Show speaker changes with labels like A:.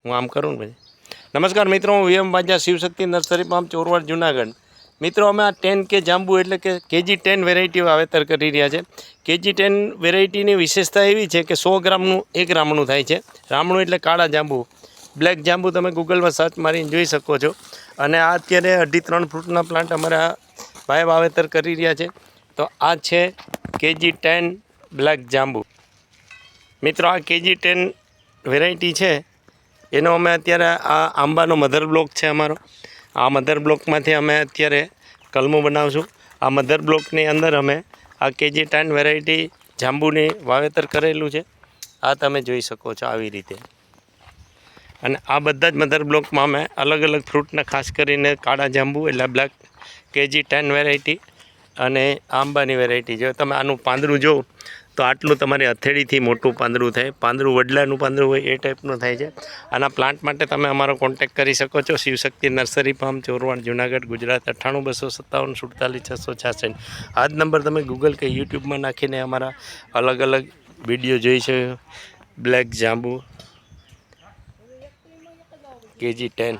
A: હું આમ કરું ને પછી. નમસ્કાર મિત્રો, હું વીએમ વાજા, શિવશક્તિ નર્સરી ફાર્મ, ચોરવાડ, જુનાગઢ. મિત્રો, અમે આ 10K જાંબુ એટલે કે KG10 વેરાયટી વાવેતર કરી રહ્યા છે. KG10 વેરાયટીની વિશેષતા એવી છે કે 100 ગ્રામનું 1 રામણું થાય છે. રામણું એટલે કાળા જાંબુ, બ્લેક જાંબુ. તમે ગૂગલમાં સર્ચ મારીને જોઈ શકો છો. અને આ અત્યારે 2.5-3 ફૂટના પ્લાન્ટ અમારા ભાઈ વાવેતર કરી રહ્યા છે. તો આ છે KG10 બ્લેક જાંબુ. મિત્રો, આ KG10 વેરાયટી છે એનો અમે અત્યારે આ આંબાનો મધર બ્લોક છે અમારો. આ મધર બ્લોકમાંથી અમે અત્યારે કલમું બનાવશું. આ મધર બ્લોકની અંદર અમે આ KG10 વેરાયટી જાંબુની વાવેતર કરેલું છે. આ તમે જોઈ શકો છો આવી રીતે. અને આ બધા જ મધર બ્લોકમાં અમે અલગ અલગ ફ્રૂટના, ખાસ કરીને કાળા જાંબુ એટલે બ્લેક KG10 વેરાયટી અને આંબાની વેરાયટી. જો તમે આનું પાંદડું જોવો તો આટલું તમારી હથેળીથી મોટું પાંદડું થાય. પાંદડું વડલાનું પાંદડું હોય એ ટાઈપનું થાય છે. આના પ્લાન્ટ માટે તમે અમારો કોન્ટેક્ટ કરી શકો છો. Shivshakti nursery farm, Chorwad, Junagadh, Gujarat. 98-257-47-66. આ જ નંબર તમે ગૂગલ કે યુટ્યુબમાં નાખીને અમારા અલગ અલગ વિડીયો જોઈ છે. બ્લેક જાંબુ KG10